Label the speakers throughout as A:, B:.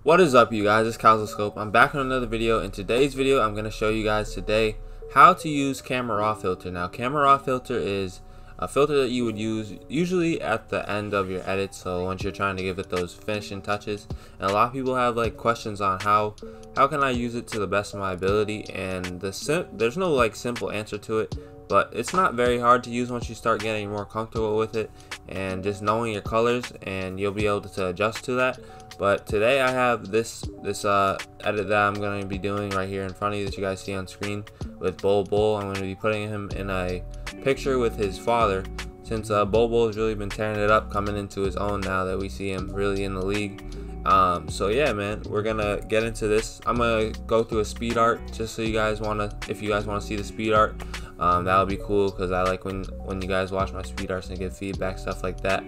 A: What is up, you guys? It's Calzoscope. I'm back on another video. In today's video, I'm going to show you guys today how to use Camera Raw filter. Now, Camera Raw filter is a filter that you would use usually at the end of your edit, so once you're trying to give it those finishing touches. And a lot of people have like questions on how can I use it to the best of my ability, and there's no like simple answer to it, but it's not very hard to use once you start getting more comfortable with it and just knowing your colors, and you'll be able to adjust to that. But today I have this edit that I'm going to be doing right here in front of you that you guys see on screen with Bol Bol. I'm going to be putting him in a picture with his father, since Bol Bol has really been tearing it up, coming into his own now that we see him really in the league. So yeah, man, we're gonna get into this. I'm gonna go through a speed art just so you guys if you guys want to see the speed art, that'll be cool, because I like when you guys watch my speed arts and give feedback, stuff like that.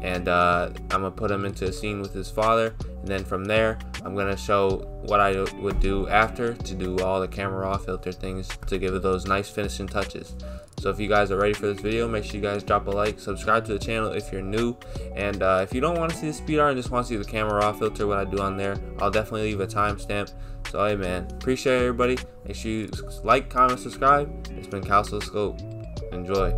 A: And I'm gonna put him into a scene with his father, and then from there I'm gonna show what I would do after to do all the Camera Raw filter things to give it those nice finishing touches. So if you guys are ready for this video, make sure you guys drop a like, subscribe to the channel if you're new, and if you don't want to see the speed art and just want to see the Camera Raw filter, what I do on there, I'll definitely leave a timestamp. So hey man, appreciate everybody. Make sure you like, comment, subscribe. It's been Calzoscope. Enjoy.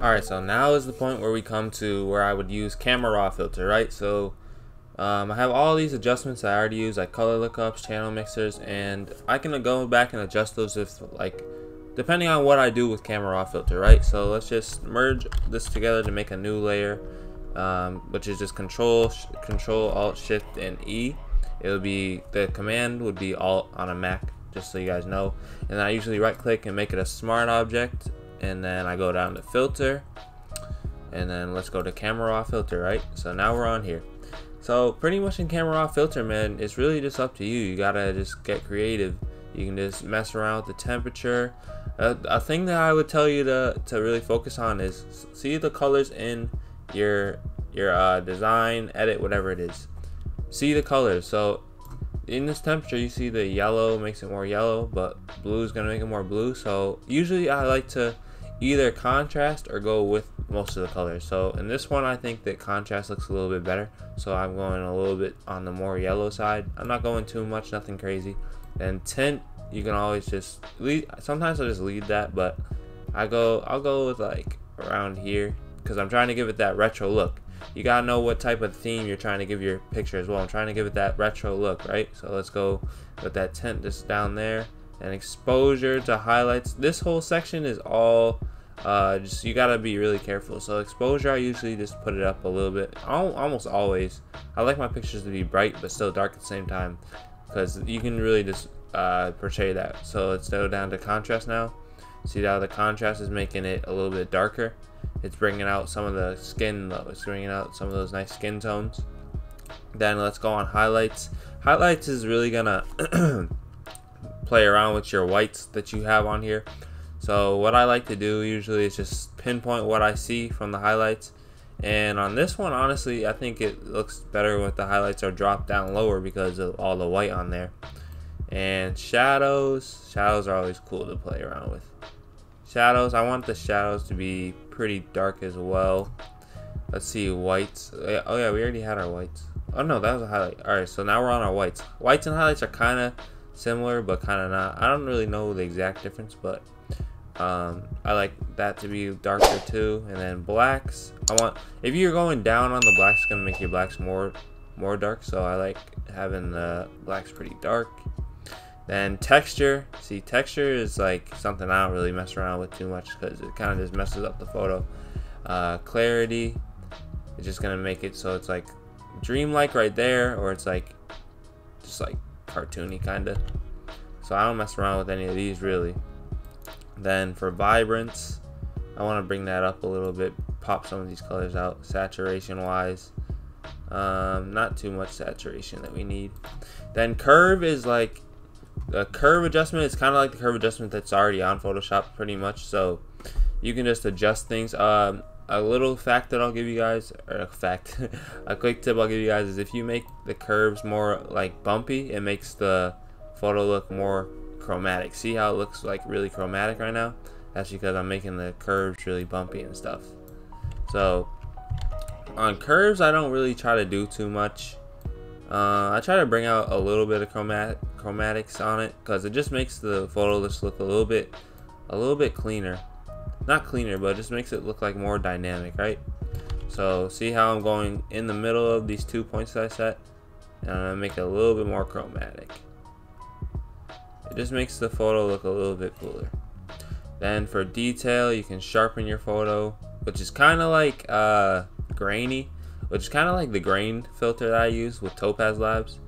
A: Alright, so now is the point where we come to where I would use Camera Raw filter, right? So I have all these adjustments that I already use, like color lookups, channel mixers, and I can go back and adjust those if like depending on what I do with Camera Raw filter, right? So let's just merge this together to make a new layer, which is just Control Alt Shift and E. It would be, the command would be Alt on a Mac, just so you guys know. And I usually right click and make it a smart object, and then I go down to filter, and then let's go to Camera Raw filter, right? So now we're on here. So pretty much in Camera Raw filter, man, it's really just up to you. You gotta just get creative. You can just mess around with the temperature. A thing that I would tell you to really focus on is see the colors in your design, edit, whatever it is. See the colors. So in this temperature, you see the yellow makes it more yellow, but blue is gonna make it more blue. So usually I like to either contrast or go with most of the colors. So in this one, I think that contrast looks a little bit better, so I'm going a little bit on the more yellow side. I'm not going too much, nothing crazy. And tint, you can always just lead, sometimes I just lead that, but I'll go with like around here, because I'm trying to give it that retro look. You gotta know what type of theme you're trying to give your picture as well. I'm trying to give it that retro look, right? So let's go with that tint just down there, and exposure to highlights. This whole section is all just, you gotta be really careful. So exposure, I usually just put it up a little bit, almost always. I like my pictures to be bright but still dark at the same time, because you can really just portray that. So let's go down to contrast now. See how the contrast is making it a little bit darker. It's bringing out some of the skin though. It's bringing out some of those nice skin tones. Then let's go on highlights. Highlights is really gonna play around with your whites that you have on here. So what I like to do usually is just pinpoint what I see from the highlights. And on this one, honestly, I think it looks better when the highlights are dropped down lower because of all the white on there. And shadows are always cool to play around with. Shadows, I want the shadows to be pretty dark as well. Let's see, whites. Oh yeah, we already had our whites. Oh no, that was a highlight. Alright, so now we're on our whites. Whites and highlights are kind of similar, but kind of not. I don't really know the exact difference, but I like that to be darker too. And then blacks, if you're going down on the blacks, it's gonna make your blacks more dark. So I like having the blacks pretty dark. Then texture, see, texture is like something I don't really mess around with too much because it kind of just messes up the photo. Clarity, it's just gonna make it so it's like dreamlike right there, or it's like just like cartoony kind of. So I don't mess around with any of these really. Then for vibrance, I want to bring that up a little bit, pop some of these colors out. Saturation wise, not too much saturation that we need. Then curve is like a curve adjustment. It's kind of like the curve adjustment that's already on Photoshop pretty much, so you can just adjust things. A little fact that I'll give you guys, or a quick tip I'll give you guys is if you make the curves more like bumpy, it makes the photo look more chromatic. See how it looks like really chromatic right now? That's because I'm making the curves really bumpy and stuff. So on curves, I don't really try to do too much. I try to bring out a little bit of chromatics on it because it just makes the photo just look a little bit cleaner. Not cleaner, but it just makes it look like more dynamic, right? So see how I'm going in the middle of these 2 points that I set, and I'm gonna make it a little bit more chromatic. It just makes the photo look a little bit cooler. Then for detail, you can sharpen your photo, which is kind of like grainy, which is kind of like the grain filter that I use with Topaz Labs,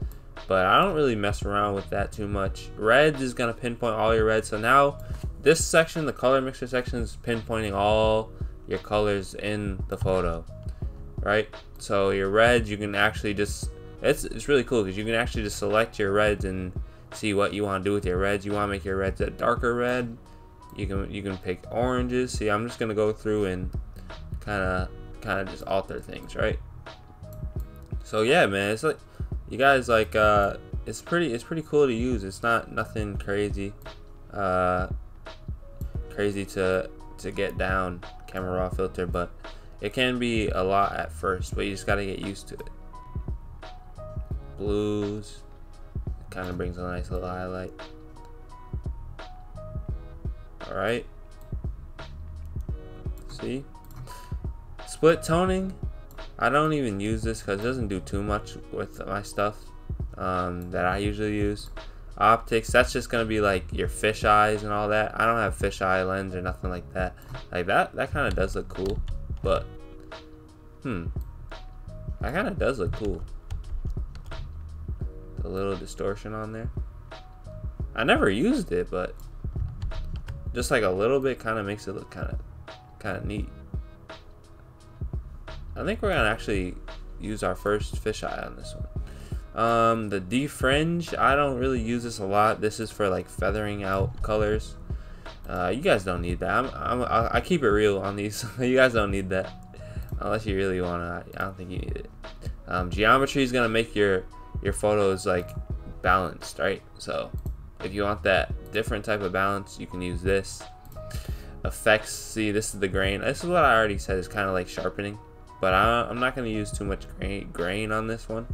A: but I don't really mess around with that too much. Reds is gonna pinpoint all your reds. So now this section, the color mixer section, is pinpointing all your colors in the photo, right? So your reds, you can actually just, it's really cool because you can actually just select your reds and see what you want to do with your reds. You want to make your reds a darker red, you can pick oranges. See, I'm just gonna go through and kind of just alter things, right? So yeah, man, it's like you guys like it's pretty cool to use. It's not nothing crazy to get down, Camera Raw filter, but it can be a lot at first, but you just got to get used to it. Blues, kind of brings a nice little highlight. All right, see, split toning, I don't even use this because it doesn't do too much with my stuff that I usually use. Optics, that's just gonna be like your fish eyes and all that. I don't have fish eye lens or nothing like that. Like that kind of does look cool, but that kind of does look cool. A little distortion on there. I never used it, but just like a little bit kind of makes it look kind of neat. I think we're gonna actually use our first fisheye on this one. The defringe, I don't really use this a lot. This is for like feathering out colors. You guys don't need that. I keep it real on these. You guys don't need that unless you really wanna. I don't think you need it. Geometry is gonna make your photos like balanced, right? So if you want that different type of balance, you can use this. Effects, see, this is the grain. This is what I already said is kind of like sharpening, but I'm not gonna use too much grain on this one.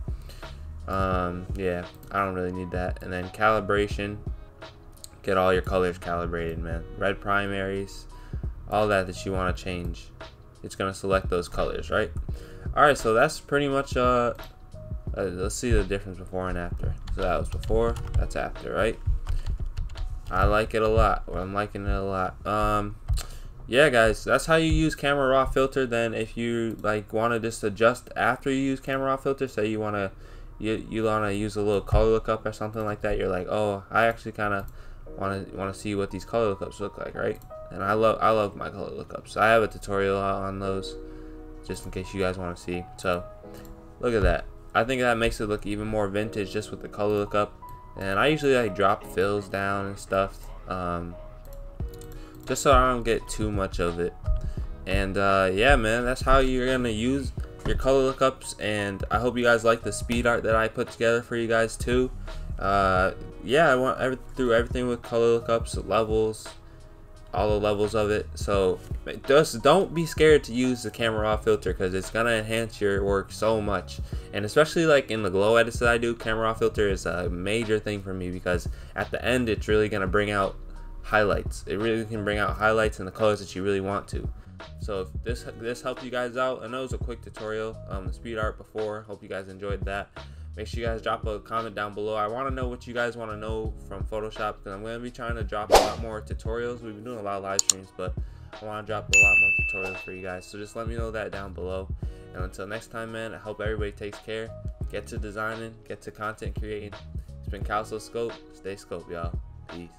A: Yeah, I don't really need that. And then calibration, get all your colors calibrated, man. Red primaries, all that you want to change, it's gonna select those colors, right? All right, so that's pretty much let's see the difference before and after. So that was before, that's after, right? I like it a lot. I'm liking it a lot. Yeah, guys, that's how you use Camera Raw filter. Then if you like want to just adjust after you use Camera Raw filter, say you want to you want to use a little color lookup or something like that, you're like, oh, I actually kind of want to see what these color lookups look like, right? And I love my color lookups. I have a tutorial out on those just in case you guys want to see. So look at that. I think that makes it look even more vintage just with the color lookup. And I usually like drop fills down and stuff, just so I don't get too much of it. And yeah, man, that's how you're gonna use your color lookups. And I hope you guys like the speed art that I put together for you guys too. Yeah, I went through everything with color lookups, levels, all the levels of it. So just don't be scared to use the camera raw filter, because it's gonna enhance your work so much. And especially like in the glow edits that I do, camera raw filter is a major thing for me, because at the end it's really gonna bring out highlights. It really can bring out highlights and the colors that you really want to. So if this helped you guys out, I know it was a quick tutorial, the speed art before. Hope you guys enjoyed that. Make sure you guys drop a comment down below. I want to know what you guys want to know from Photoshop, because I'm going to be trying to drop a lot more tutorials. We've been doing a lot of live streams, but I want to drop a lot more tutorials for you guys. So just let me know that down below. And until next time, man, I hope everybody takes care. Get to designing, get to content creating. It's been Calso Scope. Stay scope, y'all. Peace.